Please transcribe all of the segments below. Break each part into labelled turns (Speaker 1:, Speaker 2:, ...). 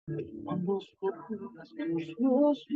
Speaker 1: Ambos los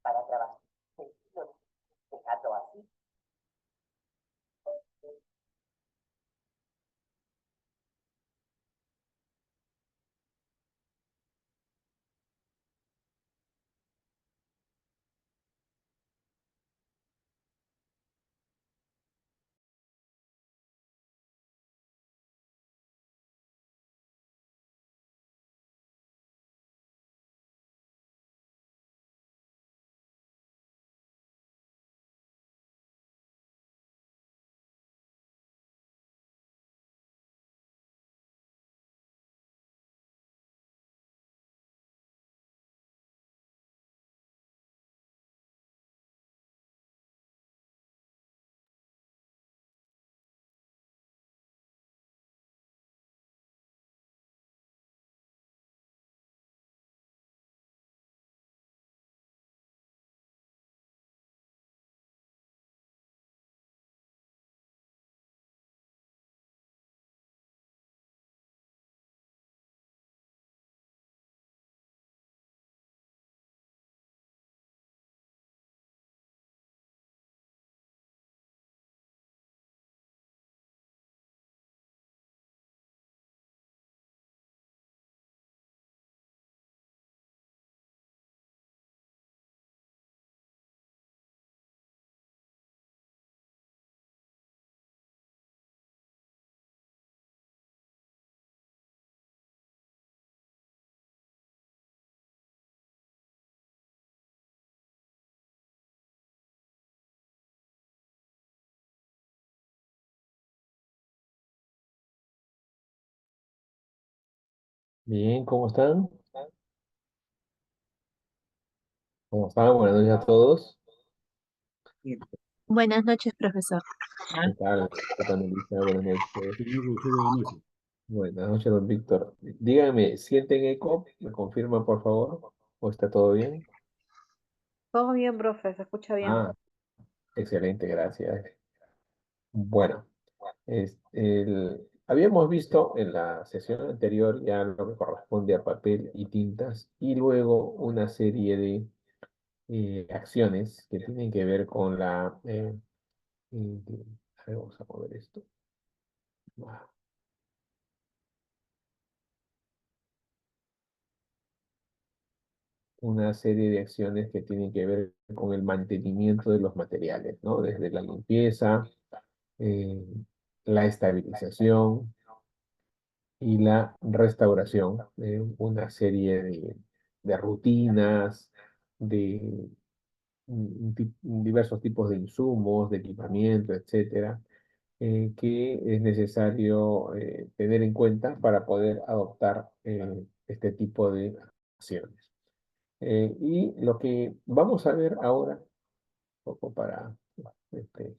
Speaker 2: Para trabajar. Dejarlo así.
Speaker 3: Bien, ¿cómo están? ¿Cómo están? Buenas noches a todos.
Speaker 4: Buenas noches, profesor.
Speaker 3: ¿Qué tal? ¿Qué tal, Melissa? Buenas noches.
Speaker 1: Señor profesor, buenas noches.
Speaker 3: Buenas noches, don Víctor. Díganme, ¿sienten eco? ¿Me confirman, por favor? ¿O está todo bien?
Speaker 5: Todo bien, profe, se escucha bien.
Speaker 3: Ah, excelente, gracias. Bueno, habíamos visto en la sesión anterior ya lo que corresponde a papel y tintas y luego una serie de acciones que tienen que ver con eh, a ver, vamos a mover esto. Una serie de acciones que tienen que ver con el mantenimiento de los materiales, ¿no? Desde la limpieza, eh, la estabilización y la restauración de una serie de rutinas, de diversos tipos de insumos, de equipamiento, etcétera, que es necesario tener en cuenta para poder adoptar este tipo de acciones. Y lo que vamos a ver ahora, un poco para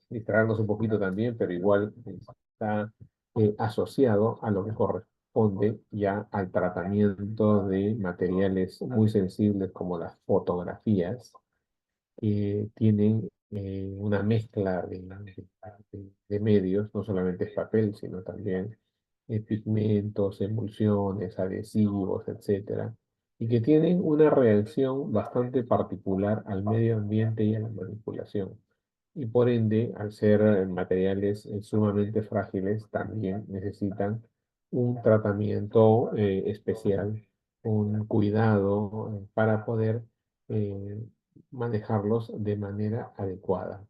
Speaker 3: distraernos un poquito también, pero igual está asociado a lo que corresponde ya al tratamiento de materiales muy sensibles como las fotografías, que tienen una mezcla de medios, no solamente es papel, sino también pigmentos, emulsiones, adhesivos, etcétera, y que tienen una reacción bastante particular al medio ambiente y a la manipulación. Y por ende, al ser materiales sumamente frágiles, también necesitan un tratamiento especial, un cuidado para poder eh, manejarlos de manera adecuada.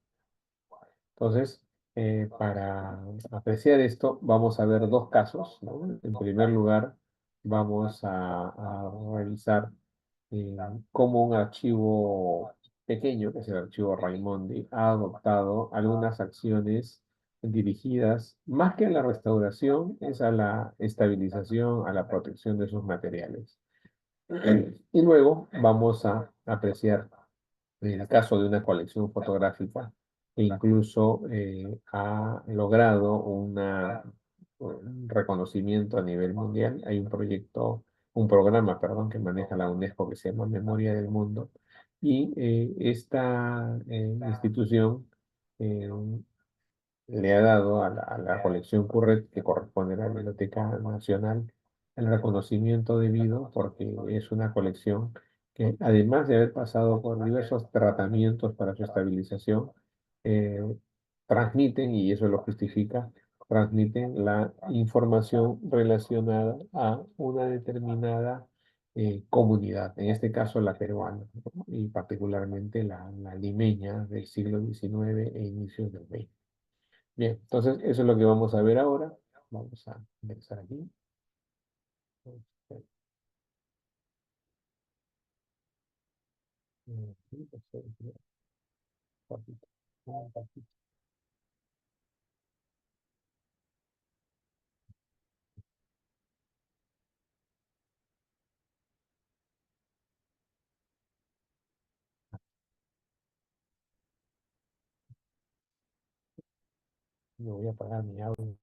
Speaker 3: Entonces, para apreciar esto, vamos a ver dos casos, ¿no? En primer lugar, vamos a revisar cómo un archivo pequeño, que es el archivo Raimondi, ha adoptado algunas acciones dirigidas más que a la restauración, es a la estabilización, a la protección de sus materiales. Y luego vamos a apreciar en el caso de una colección fotográfica, e incluso ha logrado un reconocimiento a nivel mundial. Hay un programa, perdón, que maneja la UNESCO que se llama Memoria del Mundo. Y esta institución eh, le ha dado a la colección Curret, que corresponde a la Biblioteca Nacional, el reconocimiento debido porque es una colección que, además de haber pasado por diversos tratamientos para su estabilización, eh, transmiten, y eso lo justifica, transmiten la información relacionada a una determinada comunidad, en este caso la peruana, ¿no? Y particularmente la limeña del siglo XIX e inicios del XX. Bien, entonces eso es lo que vamos a ver ahora. Vamos a ingresar aquí. Me voy a apagar mi audio.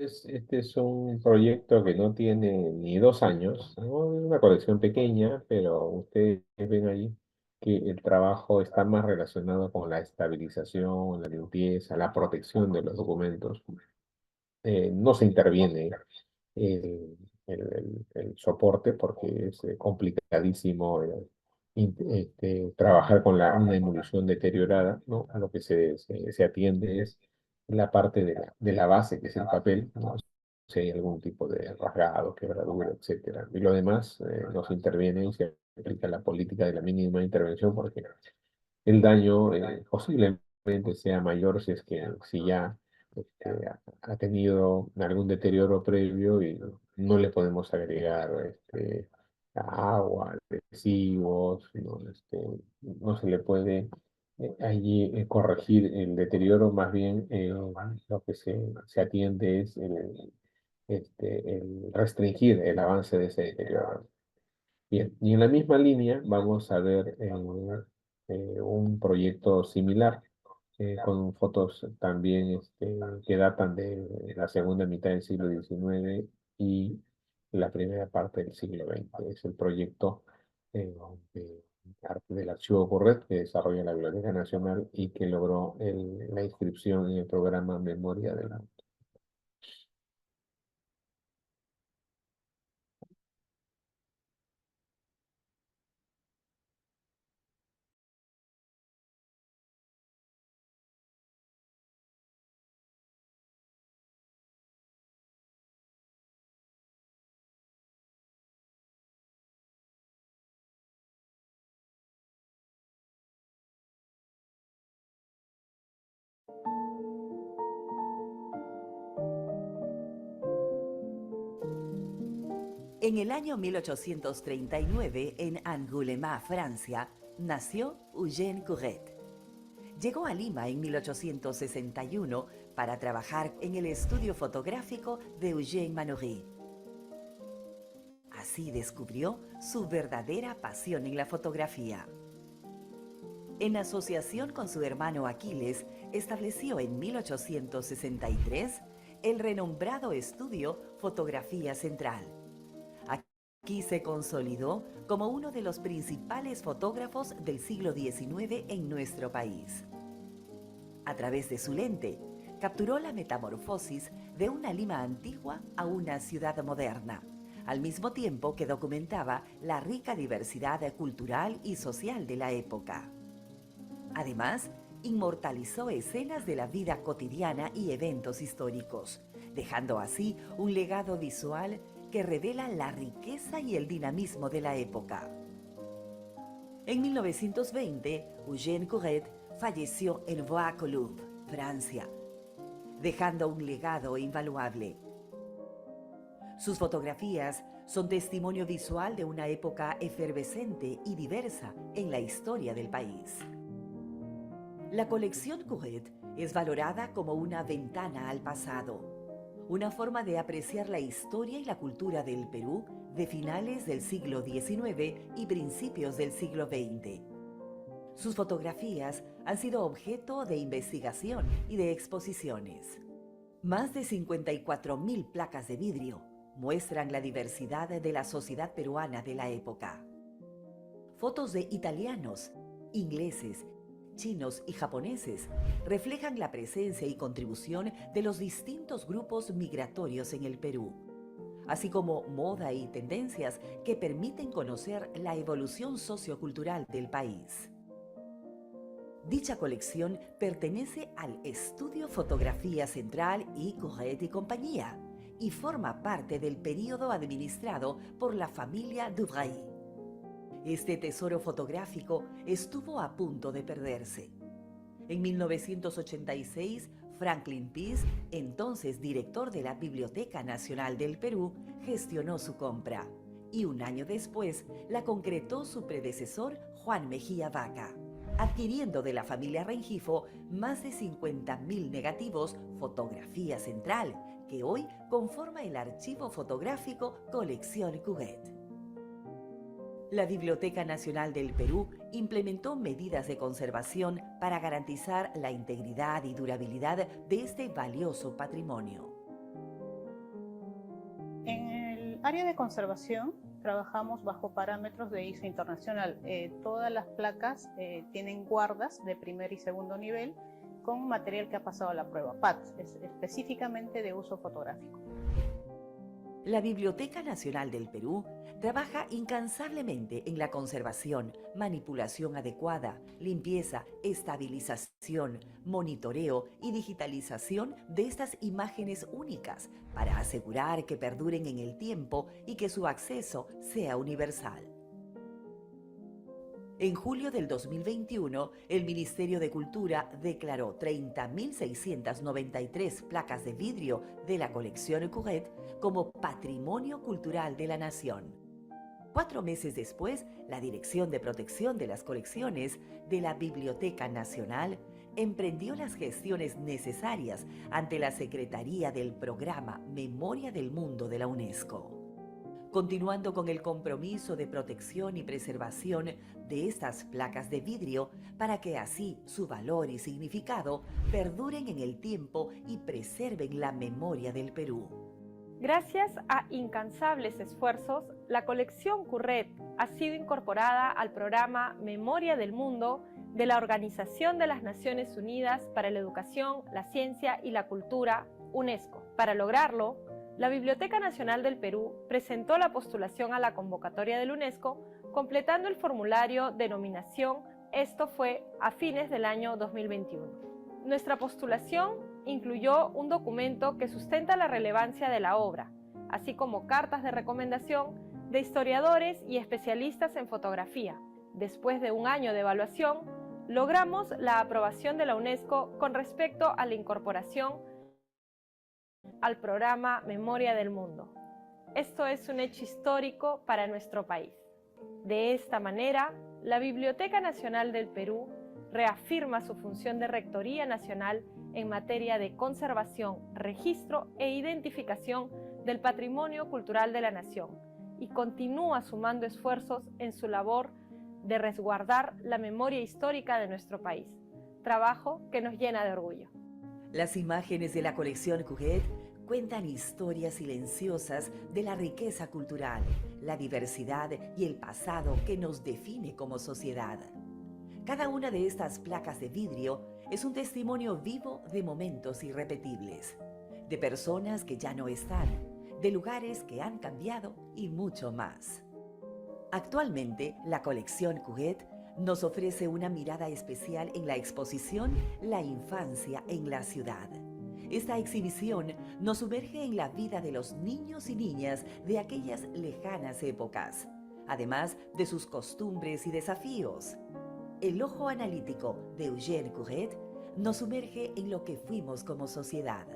Speaker 3: Este es un proyecto que no tiene ni 2 años, ¿no? Es una colección pequeña, pero ustedes ven ahí que el trabajo está más relacionado con la estabilización, la limpieza, la protección de los documentos. No se interviene el, el soporte porque es complicadísimo trabajar con una emulación deteriorada, ¿no? A lo que se atiende es la parte de la base, que es el papel, ¿no? Si hay algún tipo de rasgado, quebradura, etcétera. Y lo demás no se interviene y se aplica la política de la mínima intervención porque el daño posiblemente sea mayor si es que si ya ha tenido algún deterioro previo y no le podemos agregar agua, adhesivos, no se le puede allí corregir el deterioro, más bien lo que se atiende es el restringir el avance de ese deterioro. Bien, y en la misma línea vamos a ver un proyecto similar con fotos también que datan de la segunda mitad del siglo XIX y la primera parte del siglo XX. Es el proyecto eh, de arte del Archivo Corret que desarrolla la Biblioteca Nacional y que logró la inscripción en el programa Memoria del Mundo.
Speaker 4: En el año 1839, en Angoulême, Francia, nació Eugène Curet. Llegó a Lima en 1861 para trabajar en el estudio fotográfico de Eugène Manoury. Así descubrió su verdadera pasión en la fotografía. En asociación con su hermano Aquiles, estableció en 1863 el renombrado estudio Fotografía Central. Aquí se consolidó como uno de los principales fotógrafos del siglo XIX en nuestro país. A través de su lente, capturó la metamorfosis de una Lima antigua a una ciudad moderna, al mismo tiempo que documentaba la rica diversidad cultural y social de la época. Además, inmortalizó escenas de la vida cotidiana y eventos históricos, dejando así un legado visual que revela la riqueza y el dinamismo de la época. En 1920, Eugène Curet falleció en Vaucouleurs, Francia, dejando un legado invaluable. Sus fotografías son testimonio visual de una época efervescente y diversa en la historia del país. La colección Curet es valorada como una ventana al pasado, una forma de apreciar la historia y la cultura del Perú de finales del siglo XIX y principios del siglo XX. Sus fotografías han sido objeto de investigación y de exposiciones. Más de 54.000 placas de vidrio muestran la diversidad de la sociedad peruana de la época. Fotos de italianos, ingleses, chinos y japoneses reflejan la presencia y contribución de los distintos grupos migratorios en el Perú, así como moda y tendencias que permiten conocer la evolución sociocultural del país. Dicha colección pertenece al Estudio Fotografía Central y Curet y Compañía y forma parte del período administrado por la familia Duvray. Este tesoro fotográfico estuvo a punto de perderse. En 1986, Franklin Pease, entonces director de la Biblioteca Nacional del Perú, gestionó su compra y un año después la concretó su predecesor Juan Mejía Vaca, adquiriendo de la familia Rengifo más de 50.000 negativos Fotografía Central, que hoy conforma el archivo fotográfico Colección Curet. La Biblioteca Nacional del Perú implementó medidas de conservación para garantizar la integridad y durabilidad de este valioso patrimonio.
Speaker 6: área de conservación trabajamos bajo parámetros de ISO internacional. Todas las placas tienen guardas de primer y segundo nivel con material que ha pasado la prueba PAT, específicamente de uso fotográfico.
Speaker 4: La Biblioteca Nacional del Perú trabaja incansablemente en la conservación, manipulación adecuada, limpieza, estabilización, monitoreo y digitalización de estas imágenes únicas para asegurar que perduren en el tiempo y que su acceso sea universal. En julio del 2021, el Ministerio de Cultura declaró 30.693 placas de vidrio de la colección Curet como Patrimonio Cultural de la Nación. 4 meses después, la Dirección de Protección de las Colecciones de la Biblioteca Nacional emprendió las gestiones necesarias ante la Secretaría del Programa Memoria del Mundo de la UNESCO. Continuando con el compromiso de protección y preservación de estas placas de vidrio para que así su valor y significado perduren en el tiempo y preserven la memoria del Perú.
Speaker 7: Gracias a incansables esfuerzos, la colección Curret ha sido incorporada al programa Memoria del Mundo de la Organización de las Naciones Unidas para la Educación, la Ciencia y la Cultura, UNESCO. Para lograrlo, la Biblioteca Nacional del Perú presentó la postulación a la convocatoria del UNESCO, completando el formulario de nominación. Esto fue a fines del año 2021. Nuestra postulación incluyó un documento que sustenta la relevancia de la obra, así como cartas de recomendación de historiadores y especialistas en fotografía. Después de un año de evaluación, logramos la aprobación de la UNESCO con respecto a la incorporación al programa Memoria del Mundo. Esto es un hecho histórico para nuestro país. De esta manera, la Biblioteca Nacional del Perú reafirma su función de Rectoría Nacional en materia de conservación, registro e identificación del patrimonio cultural de la nación y continúa sumando esfuerzos en su labor de resguardar la memoria histórica de nuestro país, trabajo que nos llena de orgullo.
Speaker 4: Las imágenes de la colección Curet cuentan historias silenciosas de la riqueza cultural, la diversidad y el pasado que nos define como sociedad. Cada una de estas placas de vidrio es un testimonio vivo de momentos irrepetibles, de personas que ya no están, de lugares que han cambiado y mucho más. Actualmente, la colección Curet nos ofrece una mirada especial en la exposición La infancia en la ciudad. Esta exhibición nos sumerge en la vida de los niños y niñas de aquellas lejanas épocas, además de sus costumbres y desafíos. El ojo analítico de Eugène Curet nos sumerge en lo que fuimos como sociedad,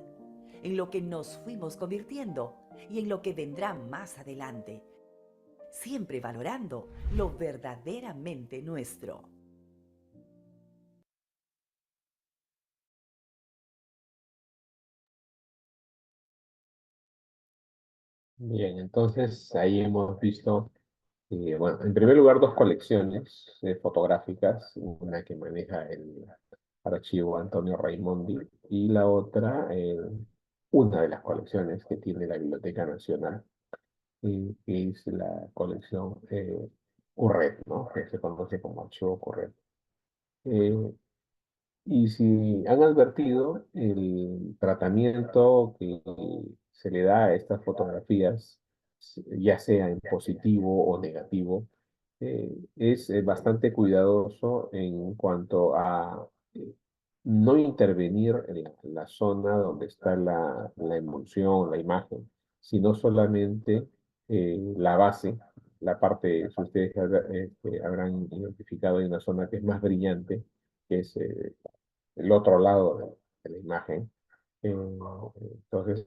Speaker 4: en lo que nos fuimos convirtiendo y en lo que vendrá más adelante, siempre valorando lo verdaderamente nuestro.
Speaker 3: Bien, entonces ahí hemos visto, bueno, en primer lugar, dos colecciones fotográficas, una que maneja el archivo Antonio Raimondi y la otra, una de las colecciones que tiene la Biblioteca Nacional, que es la colección Curret, ¿no? Que se conoce como archivo Curret. Y si han advertido, el tratamiento que se le da a estas fotografías, ya sea en positivo o negativo, es bastante cuidadoso en cuanto a no intervenir en la zona donde está la emulsión, la imagen, sino solamente la base, la parte, si ustedes habrán identificado, hay una zona que es más brillante, que es el otro lado de la imagen. Entonces,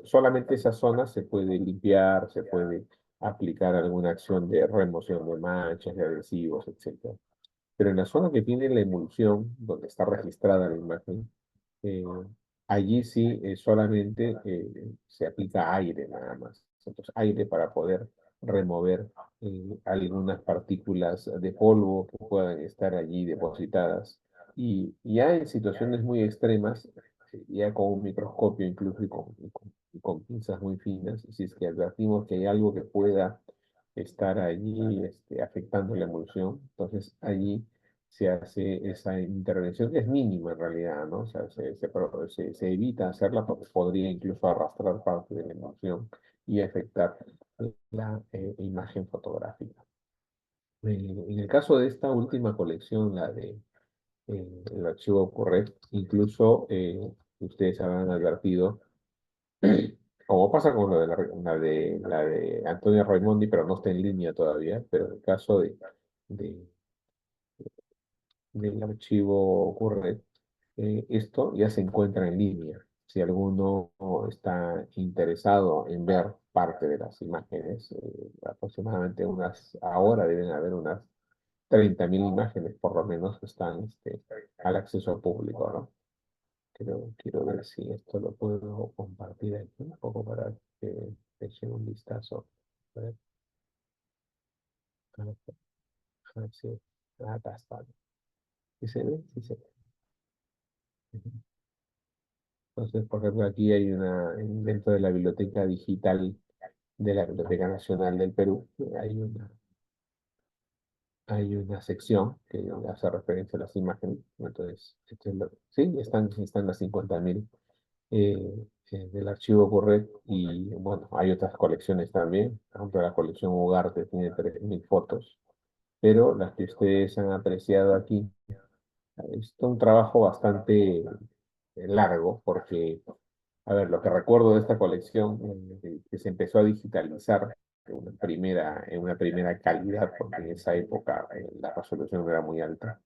Speaker 3: solamente esa zona se puede limpiar, se puede aplicar alguna acción de remoción de manchas, de adhesivos, etc. Pero en la zona que tiene la emulsión, donde está registrada la imagen, eh, allí sí solamente se aplica aire nada más. Entonces, aire para poder remover algunas partículas de polvo que puedan estar allí depositadas. Y ya en situaciones muy extremas, ya con un microscopio incluso y con con pinzas muy finas, si es que advertimos que hay algo que pueda estar allí afectando la emulsión, entonces allí se hace esa intervención, que es mínima en realidad, ¿no? O sea, se evita hacerla porque podría incluso arrastrar parte de la emulsión y afectar la imagen fotográfica. En el caso de esta última colección, la de el archivo Corret, incluso ustedes habrán advertido, como pasa con lo de la de Antonio Raimondi, pero no está en línea todavía, pero en el caso de- del archivo Corret, esto ya se encuentra en línea. Si alguno está interesado en ver parte de las imágenes, aproximadamente ahora deben haber unas 30.000 imágenes por lo menos que están al acceso público, ¿no? Quiero ver si esto lo puedo compartir aquí un poco para que te echen un vistazo. A ver, a ver, a ver si acá está. ¿Sí se ve? Sí se ve. Ujú. Entonces, por ejemplo, aquí hay dentro de la biblioteca digital de la Biblioteca Nacional del Perú, hay una sección que hace referencia a las imágenes. Entonces, sí, están las 50.000 del archivo Corret y bueno, hay otras colecciones también. Por ejemplo, la colección Ugarte tiene 3.000 fotos, pero las que ustedes han apreciado aquí es un trabajo bastante largo porque, a ver, lo que recuerdo de esta colección, que se empezó a digitalizar en una primera calidad, porque en esa época la resolución no era muy alta.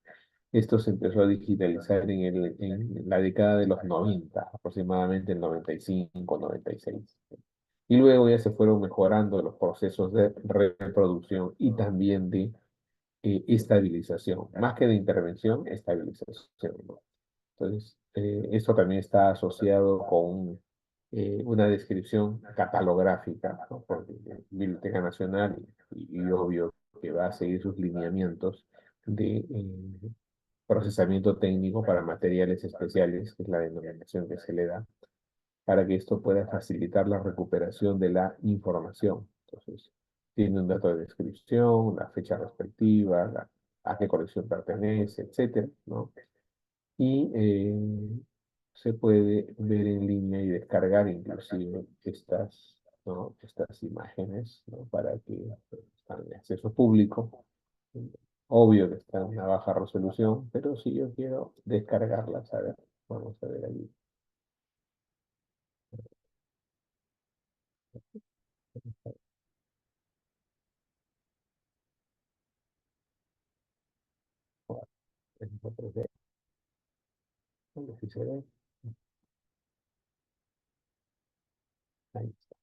Speaker 3: Esto se empezó a digitalizar en la década de los 90, aproximadamente el 95, 96. Y luego ya se fueron mejorando los procesos de reproducción y también de estabilización, más que de intervención, estabilización, ¿no? Entonces, esto también está asociado con una descripción catalográfica, ¿no? Porque la Biblioteca Nacional y obvio que va a seguir sus lineamientos de procesamiento técnico para materiales especiales, que es la denominación que se le da, para que esto pueda facilitar la recuperación de la información. Entonces, tiene un dato de descripción, la fecha respectiva, a qué colección pertenece, etcétera, ¿no? Y se puede ver en línea y descargar inclusive ¿no? Estas imágenes, ¿no? Para que están en acceso público. Obvio que está en una baja resolución, pero si yo quiero descargarlas, a ver, vamos a ver ahí. ¿Dónde sí se ve? Ahí está.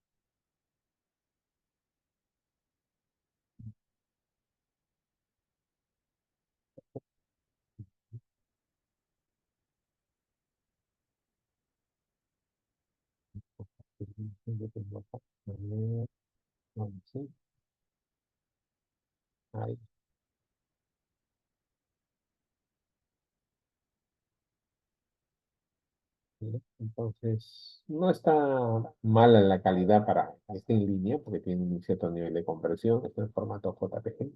Speaker 3: Yo tengo acá. A ver, vamos, sí, ahí. ¿No? Entonces, no está mala la calidad para que esté en línea, porque tiene un cierto nivel de compresión, está en formato JPG,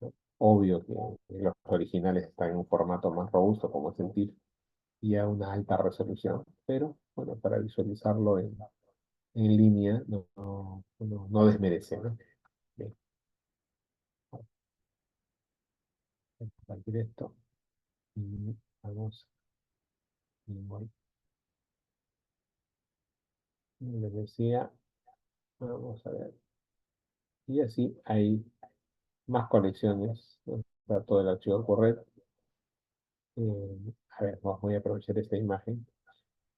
Speaker 3: ¿no? Obvio que los originales están en un formato más robusto, como es el TIFF, y a una alta resolución, pero bueno, para visualizarlo en línea no desmerece, ¿no? Bien, voy a compartir esto y vamos, igual, como les decía, vamos a ver, y así hay más colecciones, ¿no? Está todo el archivo correcto. A ver, voy a aprovechar esta imagen.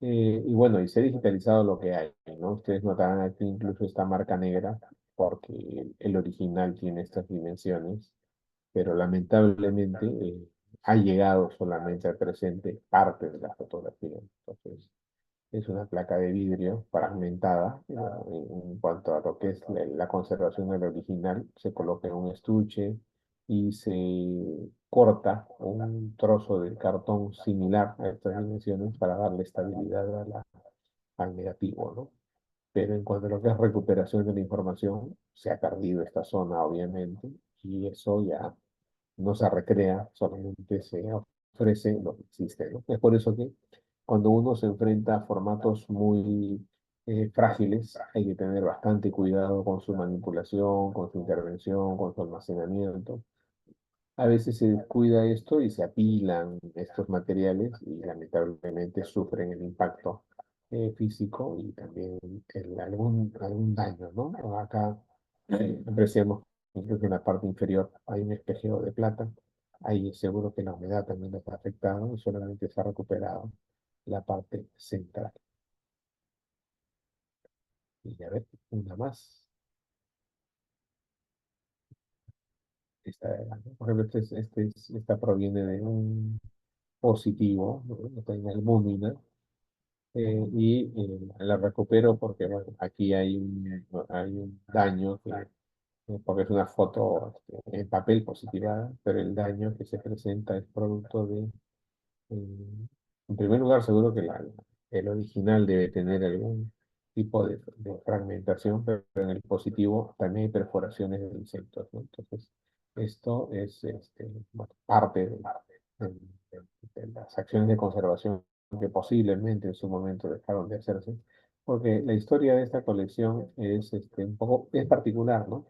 Speaker 3: Y bueno, y se ha digitalizado lo que hay, ¿no? Ustedes notarán aquí incluso esta marca negra, porque el original tiene estas dimensiones, pero lamentablemente ha llegado solamente al presente parte de la fotografía. Entonces, es una placa de vidrio fragmentada. En cuanto a lo que es la conservación del original, se coloca en un estuche y se corta un trozo de cartón similar a estas dimensiones para darle estabilidad al negativo, ¿no? pero en cuanto a lo que es recuperación de la información, se ha perdido esta zona, obviamente, y eso ya no se recrea, solamente se ofrece lo que existe, ¿no? Es por eso que cuando uno se enfrenta a formatos muy frágiles, hay que tener bastante cuidado con su manipulación, con su intervención, con su almacenamiento. A veces se descuida esto y se apilan estos materiales y lamentablemente sufren el impacto físico y también algún daño, ¿no? Acá apreciamos incluso en la parte inferior hay un espejeo de plata. Ahí seguro que la humedad también está afectado y solamente se ha recuperado la parte central. Y a ver, una más. Por ejemplo, esta proviene de un positivo, ¿no? Está en albúmina, la recupero porque bueno, aquí hay un daño, porque es una foto en papel positivada, pero el daño que se presenta es producto de, en primer lugar, seguro que el original debe tener algún tipo de fragmentación, pero en el positivo también hay perforaciones de insectos, ¿no? Entonces, esto es bueno, parte de- de las acciones de conservación que posiblemente en su momento dejaron de hacerse, porque la historia de esta colección es un poco, es particular, ¿no?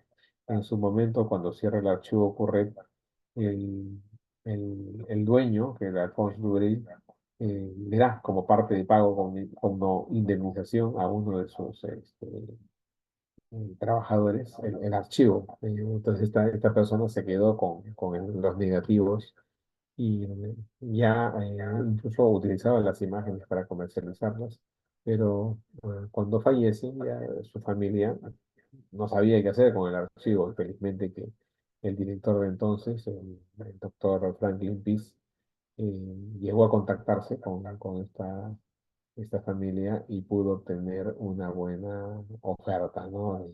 Speaker 3: En su momento, cuando cierra el archivo Curret, el, el dueño, que era Alphonse Dubreuil, le da como parte de pago como indemnización a uno de sus trabajadores el archivo. Entonces esta persona se quedó con los negativos y ya incluso utilizaba las imágenes para comercializarlas, pero cuando fallece ya su familia no sabía qué hacer con el archivo. Felizmente que el director de entonces, el doctor Franklin Peace, llegó a contactarse con esta familia y pudo obtener una buena oferta, ¿no?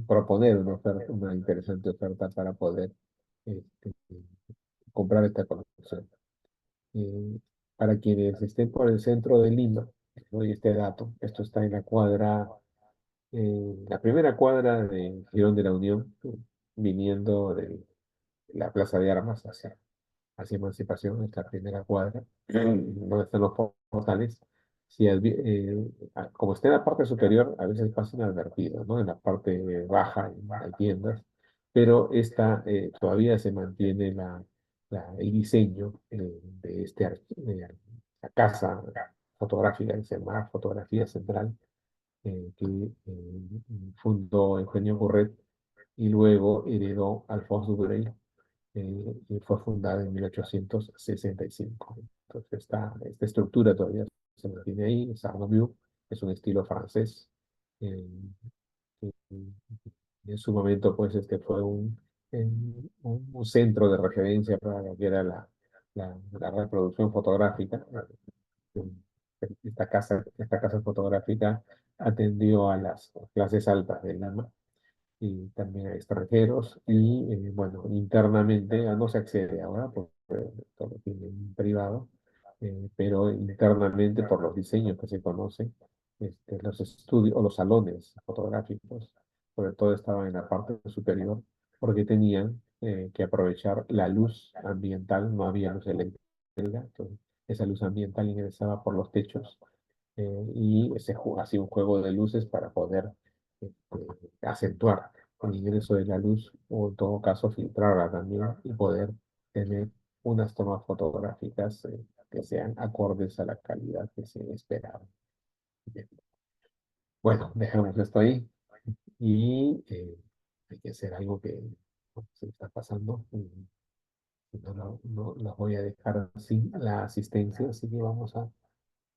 Speaker 3: Proponer una interesante oferta para poder este, comprar esta colección. Eh, para quienes estén por el centro de Lima, les doy este dato. Esto está en la primera cuadra de Girón de la Unión, viniendo de la Plaza de Armas hacia Emancipación, esta primera cuadra, donde están los portales. Si como está en la parte superior, a veces pasan inadvertidos, ¿no? En la parte baja hay tiendas, pero todavía se mantiene el diseño de la casa fotográfica que se llama Fotografía Central, que fundó Eugenio Corret y luego heredó Alphonse Dubreuil, y fue fundada en 1865. Entonces, esta estructura todavía se mantiene ahí, es Art Nouveau, es un estilo francés. eh, y en su momento, pues, fue un centro de referencia para lo que era la reproducción fotográfica. Esta casa fotográfica atendió a las clases altas de Lima y también a extranjeros y bueno, internamente no se accede ahora porque todo lo tiene en privado, pero internamente por los diseños que se conocen, los estudios o los salones fotográficos, sobre todo estaban en la parte superior porque tenían que aprovechar la luz ambiental, no había luz eléctrica, entonces esa luz ambiental ingresaba por los techos y hacía un juego de luces para poder acentuar el ingreso de la luz o en todo caso filtrarla también y poder tener unas tomas fotográficas que sean acordes a la calidad que se esperaba. Bien. Bueno, dejamos esto ahí y hay que hacer algo que se está pasando. Y no los voy a dejar sin la asistencia, así que vamos a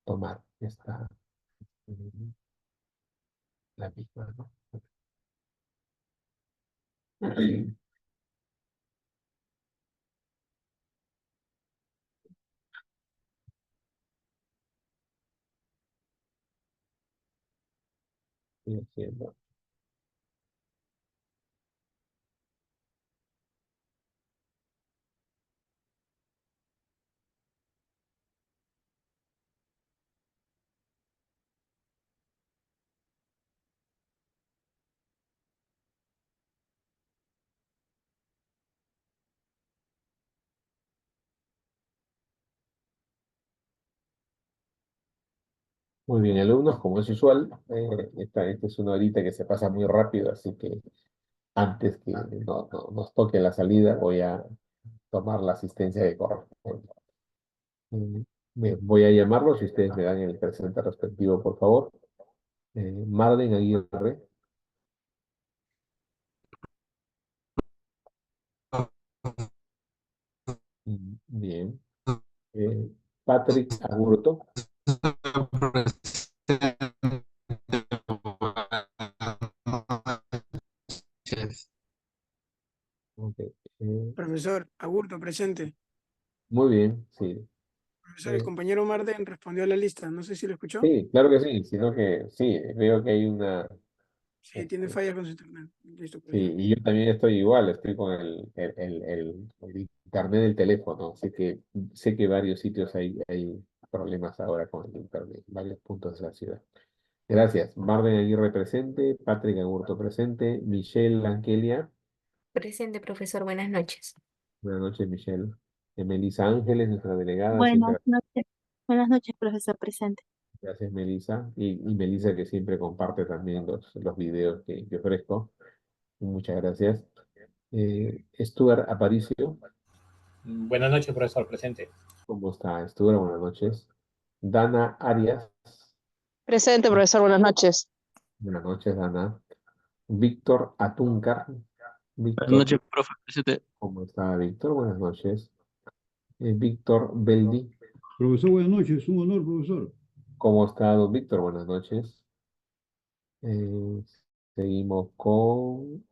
Speaker 3: tomar mm, la misma, ¿no? Estoy haciendo. Muy bien, alumnos, como es usual, esta es una horita que se pasa muy rápido, así que antes que nos toque la salida, voy a tomar la asistencia que corresponde. Bien, voy a llamarlos y ustedes me dan el presente respectivo, por favor. Marden Aguirre, bien. Eh, Patrick Agurto, ok.
Speaker 8: Profesor, Agurto, presente.
Speaker 3: Muy bien, sí.
Speaker 8: Profesor, el
Speaker 3: Eh,
Speaker 8: compañero Marden respondió a la lista. No sé si lo escuchó.
Speaker 3: sí, claro que sí, sino que sí, veo que hay una.
Speaker 8: Sí, tiene
Speaker 3: este,
Speaker 8: fallas con su internet. Listo,
Speaker 3: Sí,
Speaker 8: profesor.
Speaker 3: y yo también estoy igual, estoy con el internet del teléfono, así que sé que varios sitios hay problemas ahora con el internet, varios puntos de la ciudad. Gracias. Marden Aguirre presente, Patrick Agurto presente, Michelle Angelia,
Speaker 9: Presente, profesor, buenas noches.
Speaker 3: buenas noches Michelle. Melissa Ángeles, nuestra delegada,
Speaker 1: Buenas
Speaker 3: siempre
Speaker 1: noches. Buenas noches, profesor presente.
Speaker 3: gracias Melissa, y Melissa que siempre comparte también los videos que ofrezco. Muchas gracias. Stuart Aparicio.
Speaker 10: Buenas noches, profesor, presente.
Speaker 3: ¿Cómo está, Stuart? Buenas noches. Dana Arias.
Speaker 11: Presente, profesor, buenas noches.
Speaker 3: Buenas noches, Dana. Víctor Atúncar.
Speaker 12: Buenas
Speaker 3: Víctor,
Speaker 12: noches, profe. Presente.
Speaker 3: ¿cómo está, Víctor? Buenas noches. Víctor Beldi.
Speaker 13: Profesor, buenas noches. Un honor, profesor.
Speaker 3: ¿Cómo está, don Víctor? Buenas noches. Eh, Seguimos con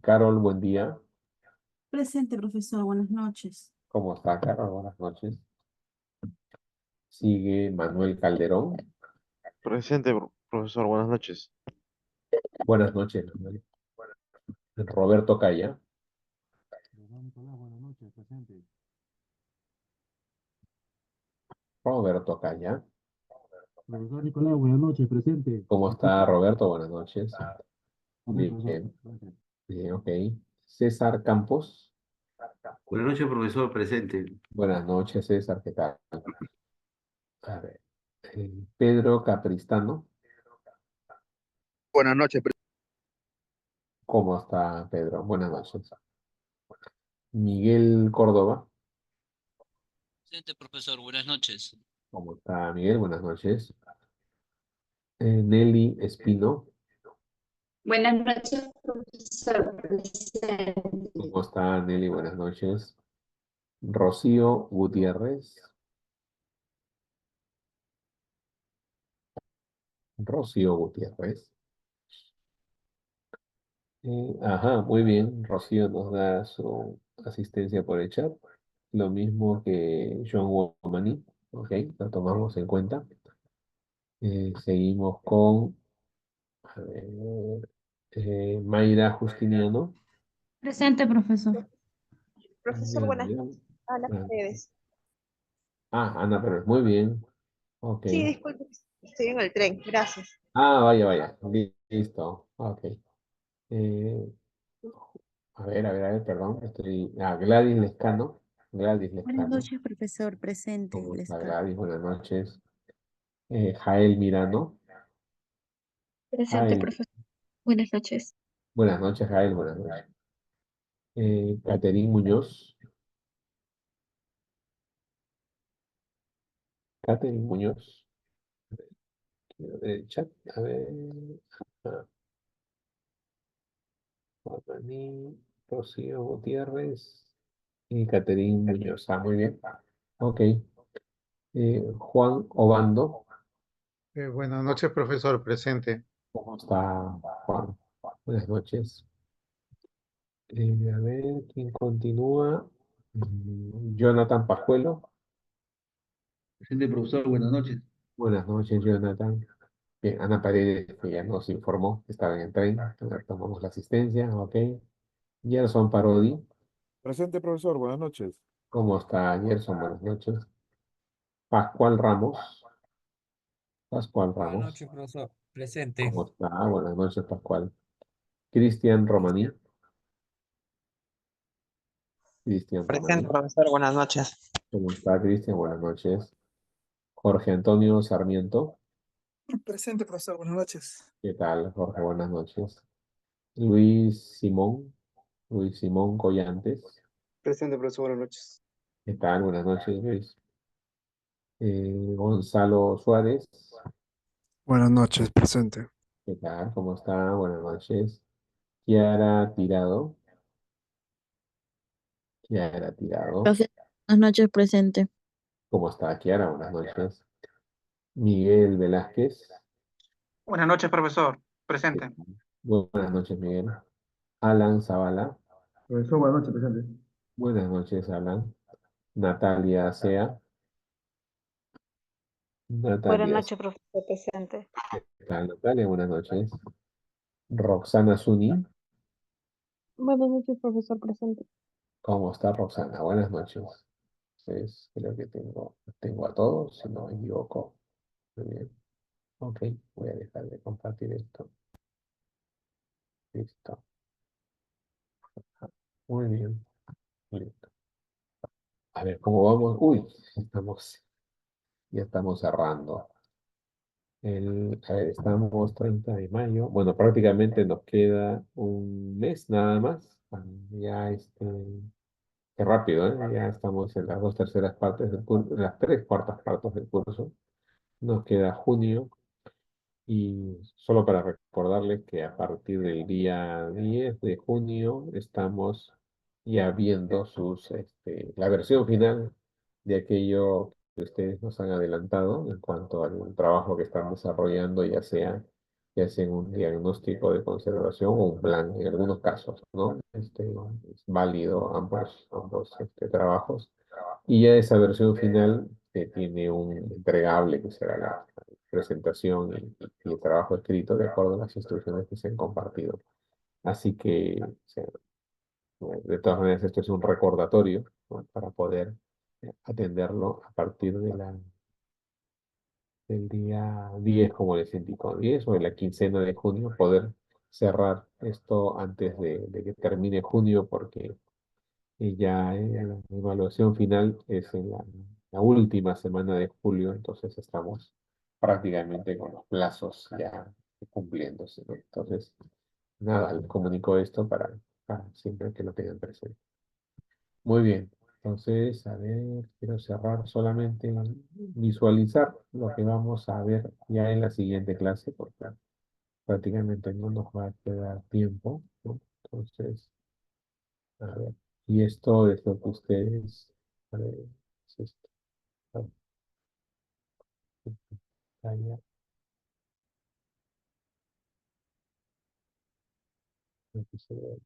Speaker 3: Carol, buen día.
Speaker 1: Presente, profesor. Buenas noches.
Speaker 3: ¿Cómo está, Carol? Buenas noches. Sigue Manuel Calderón.
Speaker 14: Presente, profesor, buenas noches.
Speaker 3: Buenas noches, Manuel. Roberto Calla.
Speaker 13: Nicolás, buenas noches, presente.
Speaker 3: Roberto Calla.
Speaker 13: Profesor Nicolás, buenas noches, presente.
Speaker 3: ¿Cómo está, Roberto? Buenas noches.
Speaker 13: Amén, profesor.
Speaker 3: Bien, bien, ok. César Campos.
Speaker 15: Buenas noches, profesor, presente.
Speaker 3: Buenas noches, César, ¿qué tal? A ver. Pedro Capristano.
Speaker 16: Buenas noches,
Speaker 3: ¿Cómo está, Pedro? Buenas noches. Miguel Córdoba.
Speaker 17: Presente, profesor. Buenas noches.
Speaker 3: ¿Cómo está, Miguel? Buenas noches. Nelly Espino.
Speaker 9: Buenas noches, profesor. Presente.
Speaker 3: ¿Cómo está, Nelly? Buenas noches. Rocío Gutiérrez. Rocío Gutiérrez. Ajá, muy bien. Rocío nos da su asistencia por el chat. Lo mismo que John Womani. Ok, lo tomamos en cuenta. Seguimos con a ver, Mayra Justiniano.
Speaker 1: Presente, profesor.
Speaker 11: Profesor, buenas
Speaker 3: Mayra,
Speaker 11: noches. Ana
Speaker 3: ah,
Speaker 11: Paredes.
Speaker 3: Ana Pérez, muy bien. Ok.
Speaker 11: Sí, disculpe, estoy en el tren. Gracias.
Speaker 3: Vaya, vaya. Listo. Ok. Eh, a ver, perdón. Gladys Lescano. Gladys
Speaker 1: Buenas
Speaker 3: Lescano.
Speaker 1: noches, profesor presente.
Speaker 3: ¿Cómo está
Speaker 1: Lesca.
Speaker 3: Gladys? Buenas noches. Jael Mirano.
Speaker 9: Presente,
Speaker 3: Jael.
Speaker 9: profesor. Buenas noches.
Speaker 3: Buenas noches, Jael. Buenas noches. Caterín Muñoz. Caterín Muñoz. Quiero ver el chat. A ver. Ah, Juan Rocío Gutiérrez y Caterín Muñoz. Muy bien. Ok. Juan Obando.
Speaker 18: Buenas noches, profesor, presente.
Speaker 3: ¿Cómo está, Juan? Buenas noches. A ver, ¿quién continúa? Jonathan Pajuelo.
Speaker 15: Presente, profesor, buenas noches.
Speaker 3: Buenas noches, Jonathan. Bien, Ana Paredes, que ya nos informó que estaba en el tren. Tomamos la asistencia, ok. Gerson Parodi.
Speaker 19: Presente, profesor, buenas noches.
Speaker 3: ¿Cómo está, Gerson? Buenas noches. Pascual Ramos. Pascual
Speaker 20: Buenas
Speaker 3: Ramos.
Speaker 20: noches, profesor. Presente.
Speaker 3: ¿Cómo está? Buenas noches, Pascual. Cristian Romaní. Cristian
Speaker 2: Presente,
Speaker 3: Romaní.
Speaker 2: profesor, buenas noches.
Speaker 3: ¿Cómo está, Cristian? Buenas noches. Jorge Antonio Sarmiento.
Speaker 8: Presente, profesor. Buenas noches.
Speaker 3: ¿Qué tal, Jorge? Buenas noches. Luis Simón Collantes.
Speaker 16: Presente, profesor. Buenas noches.
Speaker 3: ¿Qué tal? Buenas noches, Luis. Gonzalo Suárez.
Speaker 8: Buenas noches, presente.
Speaker 3: ¿Qué tal? ¿Cómo está? Buenas noches. Kiara Tirado. Kiara Tirado.
Speaker 1: Profe, buenas noches, presente.
Speaker 3: ¿Cómo está, Kiara? Buenas noches. Miguel Velázquez.
Speaker 20: Buenas noches, profesor. Presente.
Speaker 3: Buenas noches, Miguel. Alan Zavala.
Speaker 13: Profesor, buenas noches, presente.
Speaker 3: Buenas noches, Alan. Natalia Sea.
Speaker 5: Buenas
Speaker 3: Natalia
Speaker 5: noches, profesor presente.
Speaker 3: ¿Qué tal, Natalia? Buenas noches. Roxana Zuni.
Speaker 9: Buenas noches, profesor presente.
Speaker 3: ¿Cómo está, Roxana? Buenas noches. Entonces, creo que tengo a todos, si no me equivoco. Muy bien. Ok, voy a dejar de compartir esto. Listo. Muy bien. Listo. A ver, ¿cómo vamos? Uy, ya estamos cerrando. A ver, estamos 30 de mayo. Bueno, prácticamente nos queda un mes nada más. Ya qué rápido, ¿eh? Ya estamos en las 2/3 partes del curso, las 3/4 partes del curso. Nos queda junio. Y solo para recordarles que a partir del día 10 de junio estamos ya viendo la versión final de aquello que ustedes nos han adelantado en cuanto al trabajo que están desarrollando, ya sea un diagnóstico de conservación o un plan en algunos casos, ¿no? Es válido ambos trabajos. Y ya esa versión final tiene un entregable que será la presentación y el trabajo escrito de acuerdo a las instrucciones que se han compartido. Así que, o sea, de todas maneras, esto es un recordatorio, ¿no? Para poder atenderlo a partir del día 10, como les indico, 10 o de la quincena de junio, poder cerrar esto antes de que termine junio, porque ya la evaluación final es en la última semana de julio, entonces estamos prácticamente con los plazos ya cumpliéndose, ¿no? Entonces, nada, les comunico esto para siempre que lo tengan presente. Muy bien, entonces, a ver, quiero cerrar solamente visualizar lo que vamos a ver ya en la siguiente clase, porque prácticamente no nos va a quedar tiempo, ¿no? Entonces, a ver, y esto es lo que ustedes, a ver, es esto, a ver, pantalla, aquí se ve.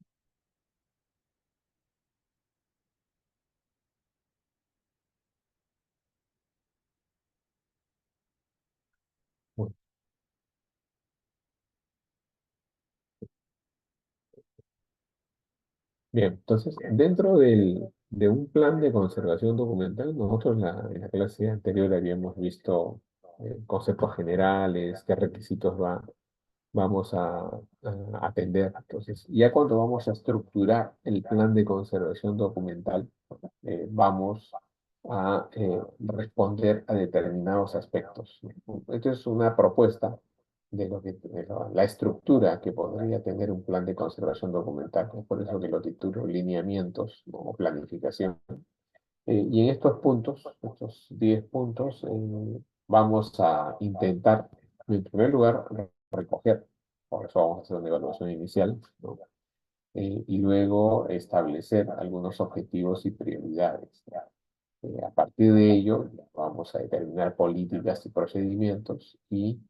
Speaker 3: Bueno, bien, entonces, dentro de un plan de conservación documental, nosotros en la clase anterior habíamos visto conceptos generales, qué requisitos vamos a atender. Entonces, ya cuando vamos a estructurar el plan de conservación documental, vamos a responder a determinados aspectos. Esto es una propuesta la estructura que podría tener un plan de conservación documental, es por eso que lo titulo lineamientos, ¿no? O planificación. Y en estos puntos, estos 10 puntos, vamos a intentar, en primer lugar, recoger, por eso vamos a hacer una evaluación inicial, ¿no? Y luego establecer algunos objetivos y prioridades. A partir de ello, vamos a determinar políticas y procedimientos y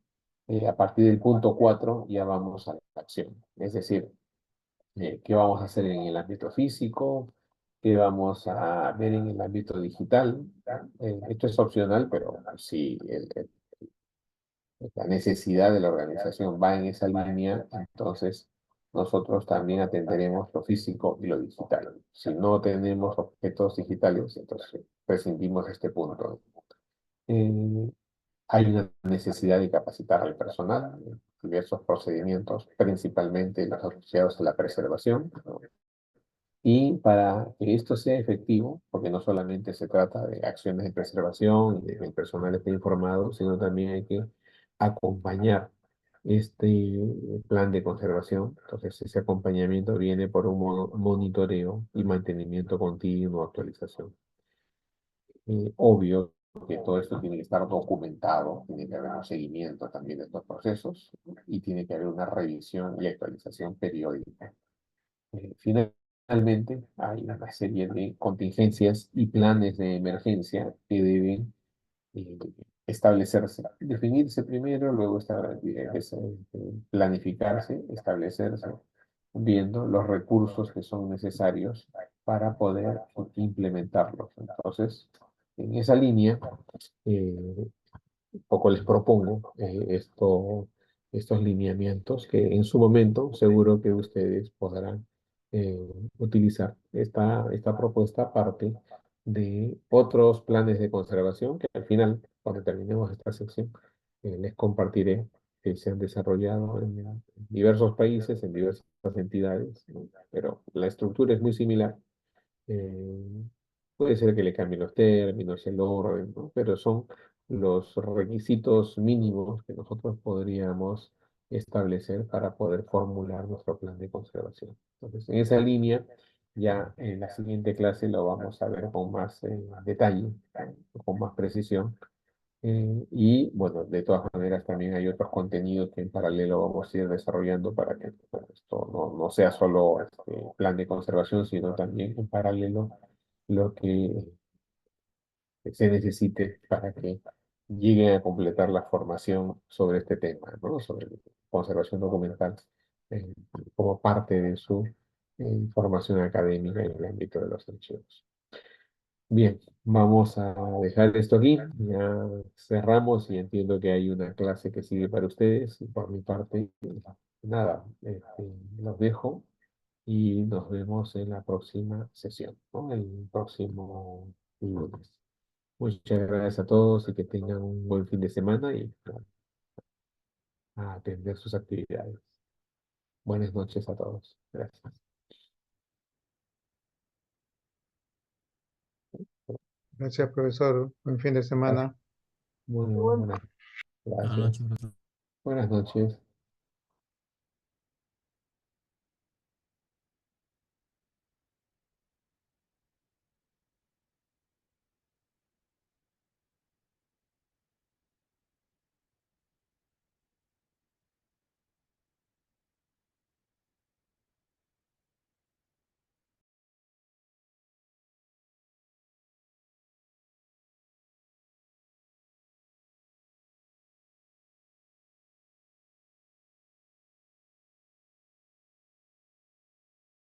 Speaker 3: a partir del punto 4 ya vamos a la acción. Es decir, qué vamos a hacer en el ámbito físico, qué vamos a ver en el ámbito digital. Esto es opcional, pero si la necesidad de la organización va en esa línea, entonces nosotros también atenderemos lo físico y lo digital. Si no tenemos objetos digitales, entonces prescindimos de este punto. Hay una necesidad de capacitar al personal, diversos procedimientos, principalmente los asociados a la preservación, ¿no? Y para que esto sea efectivo, porque no solamente se trata de acciones de preservación y de que el personal esté informado, sino también hay que acompañar este plan de conservación. Entonces, ese acompañamiento viene por un monitoreo y mantenimiento continuo, actualización. Obvio que todo esto tiene que estar documentado, tiene que haber un seguimiento también de estos procesos y tiene que haber una revisión y actualización periódica. Finalmente, hay una serie de contingencias y planes de emergencia que deben eh, establecerse, definirse primero, luego planificarse, establecerse, viendo los recursos que son necesarios para poder implementarlos. Entonces, en esa línea, un poco les propongo estos lineamientos que en su momento seguro que ustedes podrán utilizar. Esta propuesta parte de otros planes de conservación que al final, cuando terminemos esta sección, les compartiré que se han desarrollado en diversos países, en diversas entidades, ¿no? Pero la estructura es muy similar. eh, Puede ser que le cambien los términos, el orden, ¿no? Pero son los requisitos mínimos que nosotros podríamos establecer para poder formular nuestro plan de conservación. Entonces, en esa línea, ya en la siguiente clase lo vamos a ver con más detalle, con más precisión. Y bueno, de todas maneras también hay otros contenidos que en paralelo vamos a ir desarrollando para que bueno, esto no sea solo plan de conservación, sino también en paralelo lo que se necesite para que lleguen a completar la formación sobre este tema, ¿no? Sobre conservación documental, eh, como parte de su formación académica en el ámbito de los archivos. Bien, vamos a dejar esto aquí. Ya cerramos y entiendo que hay una clase que sigue para ustedes. Y por mi parte, nada, los dejo y nos vemos en la próxima sesión, ¿no? El próximo lunes. Muchas gracias a todos y que tengan un buen fin de semana y bueno, a atender sus actividades. Buenas noches a todos. Gracias.
Speaker 18: Gracias, profesor. Buen fin de semana.
Speaker 3: Bueno, buenas
Speaker 12: Buenas
Speaker 3: gracias.
Speaker 12: noches, profesor.
Speaker 3: Buenas noches.